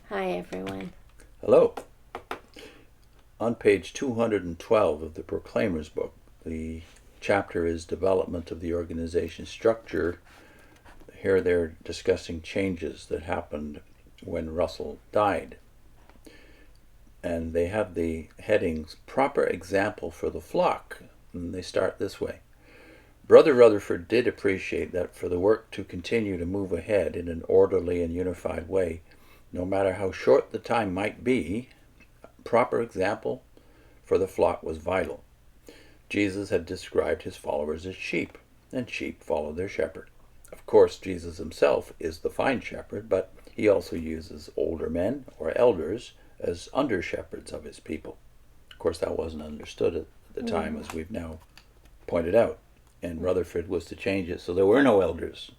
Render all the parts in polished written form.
Hi, everyone. Hello. On page 212 of the Proclaimer's book, the chapter is Development of the Organization Structure. Here they're discussing changes that happened when Russell died. And they have the headings, Proper Example for the Flock. And they start this way. Brother Rutherford did appreciate that for the work to continue to move ahead in an orderly and unified way, no matter how short the time might be, proper example for the flock was vital. Jesus had described his followers as sheep, and sheep follow their shepherd. Of course, Jesus himself is the fine shepherd, but he also uses older men or elders as under-shepherds of his people. Of course, that wasn't understood at the time, as we've now pointed out, and Rutherford was to change it, so there were no elders.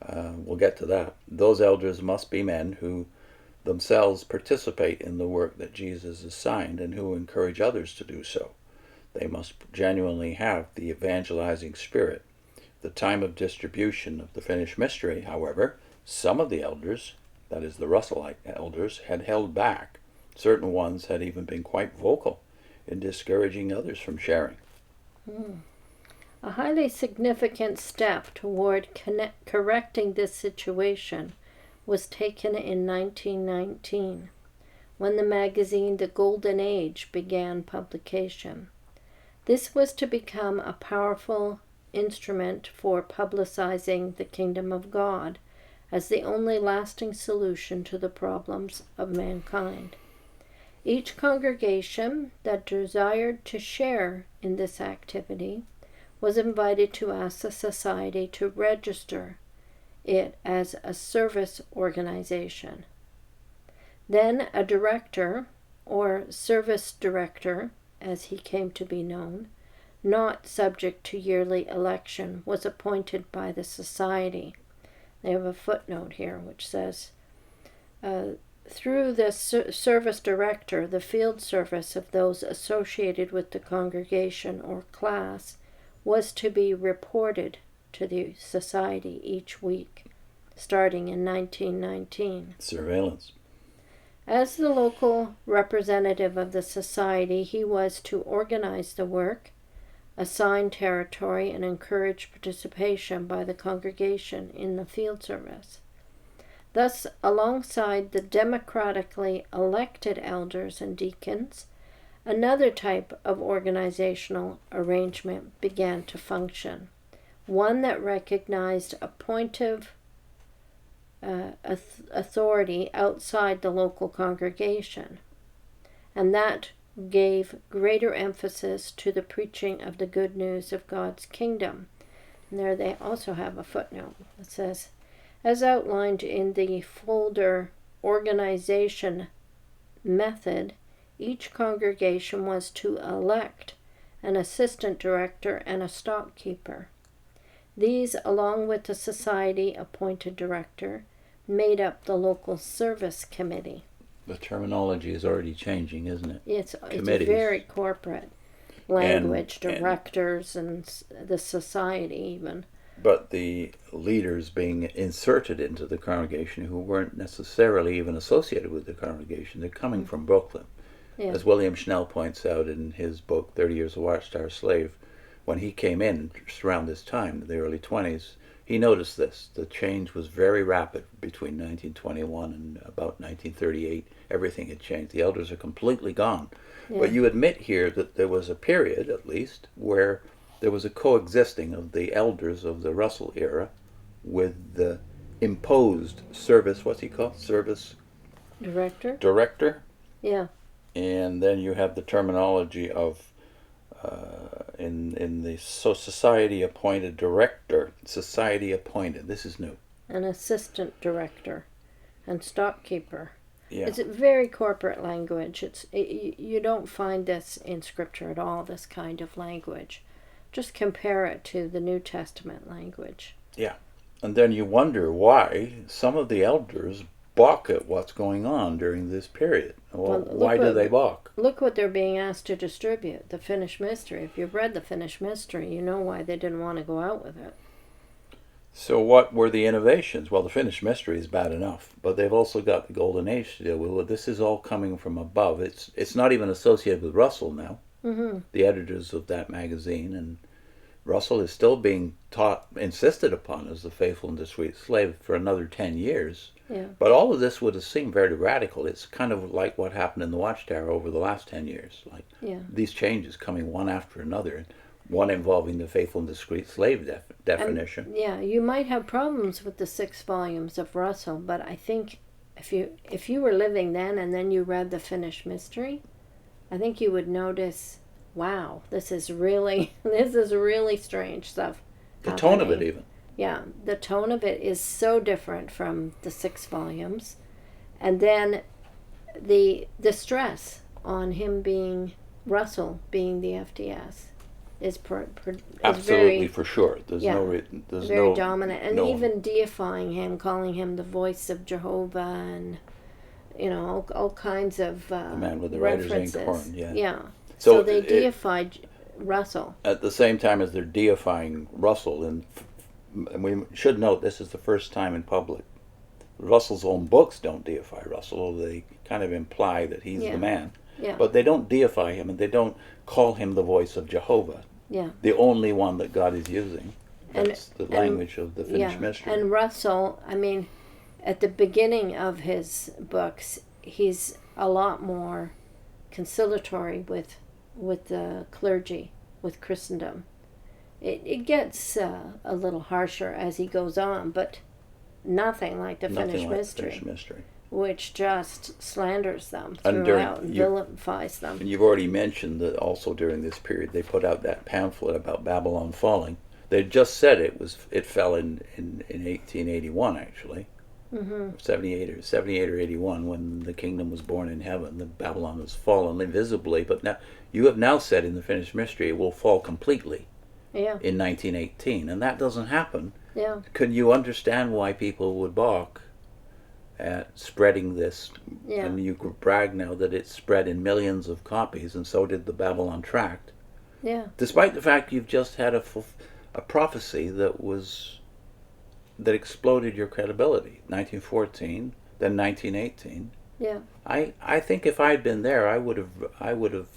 We'll get to that. Those elders must be men who themselves participate in the work that Jesus assigned and who encourage others to do so. They must genuinely have the evangelizing spirit. The time of distribution of the finished mystery, however, some of the elders, that is the Russellite elders, had held back. Certain ones had even been quite vocal in discouraging others from sharing. A highly significant step toward correcting this situation was taken in 1919, when the magazine The Golden Age began publication. This was to become a powerful instrument for publicizing the kingdom of God as the only lasting solution to the problems of mankind. Each congregation that desired to share in this activity was invited to ask the society to register it as a service organization. Then a director, or service director, as he came to be known, not subject to yearly election, was appointed by the society. They have a footnote here which says, through the service director, the field service of those associated with the congregation or class was to be reported to the society each week, starting in 1919. Surveillance. As the local representative of the society, he was to organize the work, assign territory, and encourage participation by the congregation in the field service. Thus, alongside the democratically elected elders and deacons, another type of organizational arrangement began to function, one that recognized appointive authority outside the local congregation, and that gave greater emphasis to the preaching of the good news of God's kingdom. And there they also have a footnote that says, as outlined in the folder Organization Method, each congregation was to elect an assistant director and a stockkeeper. These, along with the society-appointed director, made up the local service committee. The terminology is already changing, isn't it? It's very corporate language, directors and the society even. But the leaders being inserted into the congregation who weren't necessarily even associated with the congregation, they're coming from Brooklyn. Yeah. As William Schnell points out in his book, 30 Years of Watchtower Slave, when he came in just around this time, the early 20s, he noticed this. The change was very rapid between 1921 and about 1938. Everything had changed. The elders are completely gone. Yeah. But you admit here that there was a period, at least, where there was a coexisting of the elders of the Russell era with the imposed service, what's he called? Service? Director? Yeah. And then you have the terminology of in the society appointed director, society appointed. This is new. An assistant director and stockkeeper. Yeah. It's a very corporate language. You don't find this in Scripture at all, this kind of language. Just compare it to the New Testament language. Yeah. And then you wonder why some of the elders balk at what's going on during this period. Well, why do they balk? Look what they're being asked to distribute, the finished mystery. If you've read the finished mystery, you know why they didn't want to go out with it. So what were the innovations? Well, the finished mystery is bad enough, but they've also got the Golden Age to deal with. Well, this is all coming from above. It's not even associated with Russell now, the editors of that magazine, and Russell is still being insisted upon as the faithful and discreet slave for another 10 years. Yeah. But all of this would have seemed very radical. It's kind of like what happened in the Watchtower over the last 10 years. Like these changes coming one after another, one involving the faithful and discreet slave definition. And, you might have problems with the 6 volumes of Russell, but I think if you were living then and then you read the finished mystery, I think you would notice, wow, this is really strange stuff. The tone of it even. Yeah, the tone of it is so different from the 6 volumes. And then the stress on him being, Russell being the FDS is absolutely very, for sure. There's very dominant. And even deifying him, calling him the voice of Jehovah, and all kinds of the man with the references. writer's ink horn. Yeah. So they deified Russell. At the same time as they're deifying Russell, and we should note this is the first time in public. Russell's own books don't deify Russell. They kind of imply that he's the man. Yeah. But they don't deify him, and they don't call him the voice of Jehovah. Yeah. The only one that God is using. That's the language of the finished mystery. And Russell, I mean, at the beginning of his books, he's a lot more conciliatory with the clergy, with Christendom. It gets a little harsher as he goes on, but nothing like the finished mystery, which just slanders them throughout and vilifies them. And you've already mentioned that also during this period they put out that pamphlet about Babylon falling. They just said it fell in 1881 actually, 78 or 81 when the kingdom was born in heaven. The Babylon was fallen invisibly, but now you have now said in the finished mystery it will fall completely. Yeah. In 1918, and that doesn't happen. Yeah. Can you understand why people would balk at spreading this? Yeah. And you could brag now that it's spread in millions of copies, and so did the Babylon Tract. Yeah. Despite the fact you've just had a prophecy that exploded your credibility. 1914, then 1918. Yeah. I think if I'd been there, I would have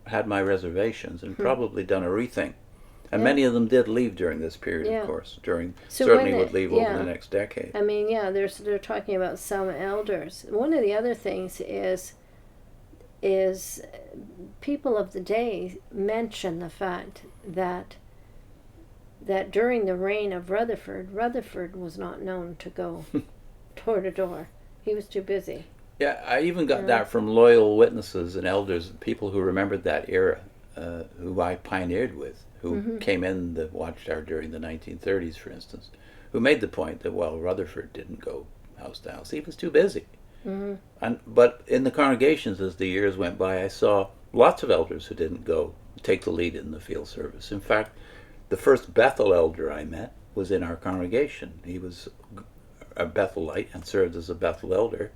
had my reservations and probably done a rethink. And many of them did leave during this period, of course. Certainly would leave over the next decade. I mean, they're talking about some elders. One of the other things is people of the day mention the fact that during the reign of Rutherford was not known to go door to door. He was too busy. Yeah, I even got that from loyal witnesses and elders, people who remembered that era, who I pioneered with, who came in the Watchtower during the 1930s, for instance, who made the point that, well, Rutherford didn't go house to house. He was too busy. But in the congregations, as the years went by, I saw lots of elders who didn't go take the lead in the field service. In fact, the first Bethel elder I met was in our congregation. He was a Bethelite and served as a Bethel elder.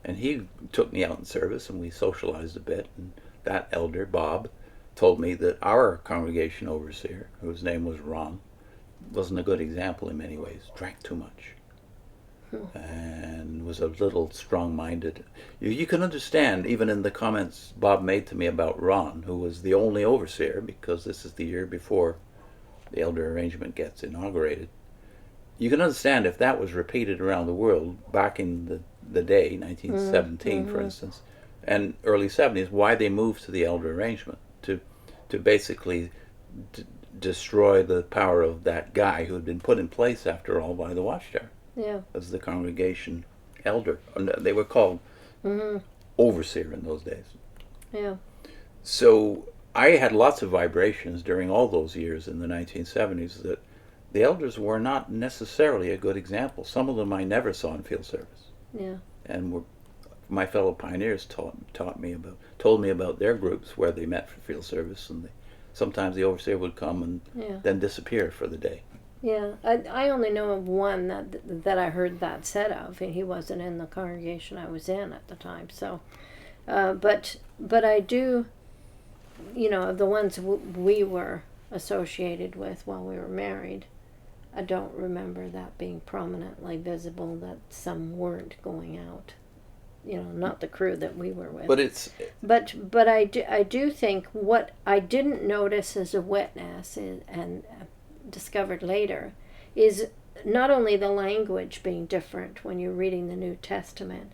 And he took me out in service, and we socialized a bit. And that elder, Bob, told me that our congregation overseer, whose name was Ron, wasn't a good example in many ways. Drank too much. And was a little strong-minded. You can understand, even in the comments Bob made to me about Ron, who was the only overseer, because this is the year before the elder arrangement gets inaugurated. You can understand if that was repeated around the world back in the day, 1917, for instance, and early 70s, why they moved to the elder arrangement, to basically destroy the power of that guy who had been put in place, after all, by the Watchtower as the congregation elder. They were called overseer in those days. Yeah. So I had lots of vibrations during all those years in the 1970s that the elders were not necessarily a good example. Some of them I never saw in field service. Yeah. And my fellow pioneers told me about their groups where they met for field service, and sometimes the overseer would come and then disappear for the day. Yeah, I only know of one that I heard that said of, and he wasn't in the congregation I was in at the time. So, but I do, of the ones we were associated with while we were married, I don't remember that being prominently visible, that some weren't going out. Not the crew that we were with. But it's... But I do think what I didn't notice as a witness and discovered later is not only the language being different when you're reading the New Testament,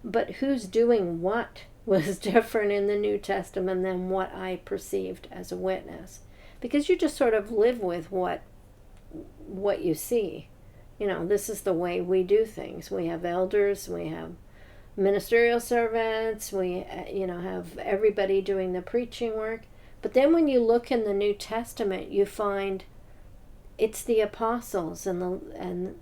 but who's doing what was different in the New Testament than what I perceived as a witness. Because you just sort of live with what you see. This is the way we do things. We have elders, we have ministerial servants, we have everybody doing the preaching work. But then when you look in the New Testament, you find it's the apostles and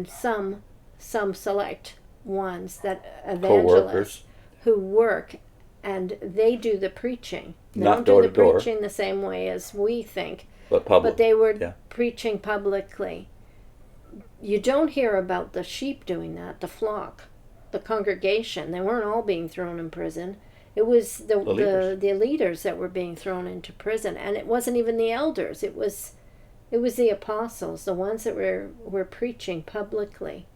some select ones, that evangelists who work, and they do the preaching. They Not don't door do to the door. preaching the same way as we think, but they were preaching publicly. You don't hear about the sheep doing that, the flock, the congregation. They weren't all being thrown in prison. It was the leaders that were being thrown into prison, and it wasn't even the elders. It was the apostles, the ones that were preaching publicly,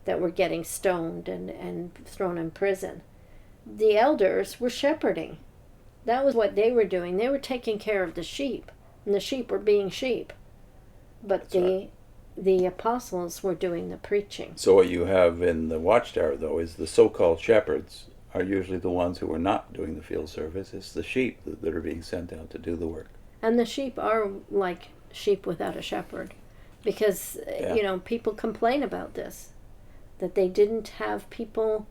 that were getting stoned and thrown in prison. The elders were shepherding. That was what they were doing. They were taking care of the sheep, and the sheep were being sheep. But the apostles were doing the preaching. So what you have in the Watchtower, though, is the so-called shepherds are usually the ones who are not doing the field service. It's the sheep that are being sent out to do the work. And the sheep are like sheep without a shepherd, because people complain about this, that they didn't have people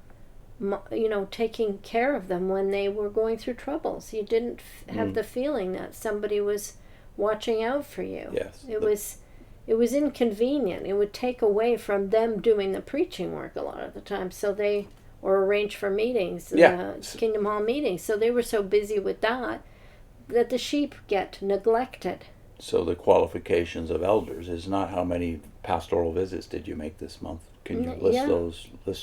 taking care of them when they were going through troubles. You didn't have the feeling that somebody was watching out for you. Yes. It was inconvenient. It would take away from them doing the preaching work a lot of the time. So they, or arrange for meetings, Kingdom Hall meetings. So they were so busy with that the sheep get neglected. So the qualifications of elders is not how many pastoral visits did you make this month. Can you list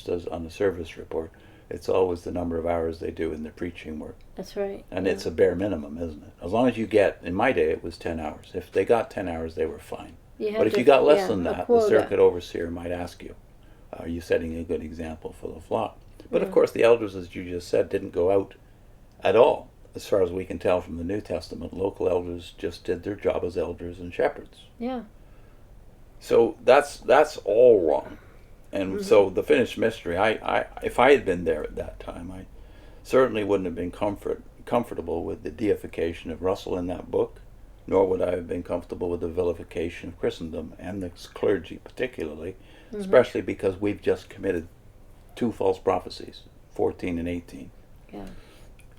those on the service report? It's always the number of hours they do in the preaching work. That's right. And it's a bare minimum, isn't it? As long as you get, in my day, it was 10 hours. If they got 10 hours, they were fine. But if you got less than that, the circuit overseer might ask you, are you setting a good example for the flock? But of course, the elders, as you just said, didn't go out at all. As far as we can tell from the New Testament, local elders just did their job as elders and shepherds. Yeah. So that's all wrong. And so the finished mystery, if I had been there at that time, I certainly wouldn't have been comfortable with the deification of Russell in that book, nor would I have been comfortable with the vilification of Christendom and the clergy particularly, especially because we've just committed 2 false prophecies, 14 and 18. Yeah.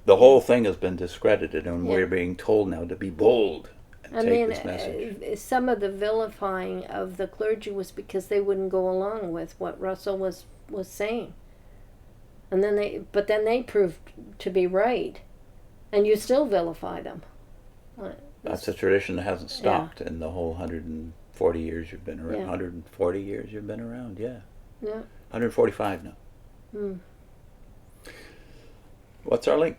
The whole thing has been discredited, and we're being told now to be bold and take this message. Some of the vilifying of the clergy was because they wouldn't go along with what Russell was saying, and then they proved to be right, and you still vilify them. That's a tradition that hasn't stopped in the whole 140 years you've been around. 140 years you've been around, yeah. 145 now. What's our link?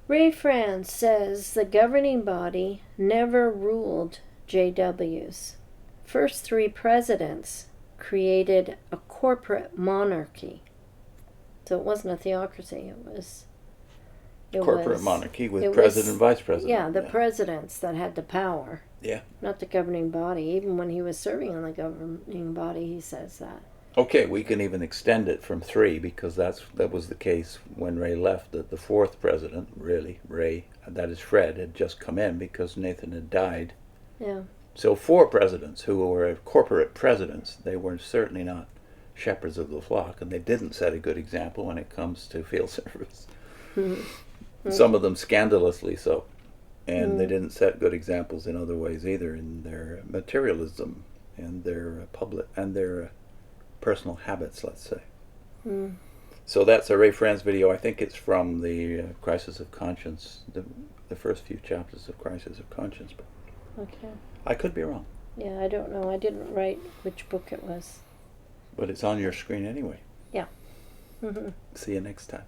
Ray France says the governing body never ruled JWs. First 3 presidents created a corporate monarchy. So it wasn't a theocracy, it was corporate monarchy with president and vice president. Yeah, the presidents that had the power. Yeah. Not the governing body. Even when he was serving on the governing body, he says that. Okay, we can even extend it from 3, because that was the case when Ray left. That the 4th president, really, Ray, that is Fred, had just come in because Nathan had died. Yeah. So 4 presidents who were corporate presidents, they were certainly not shepherds of the flock, and they didn't set a good example when it comes to field service. Some of them scandalously so. And they didn't set good examples in other ways either, in their materialism and their public and their personal habits, let's say. So that's a Ray France video. I think it's from the Crisis of Conscience, the first few chapters of Crisis of Conscience. But Okay. I could be wrong. Yeah, I don't know. I didn't write which book it was. But it's on your screen anyway. Yeah. See you next time.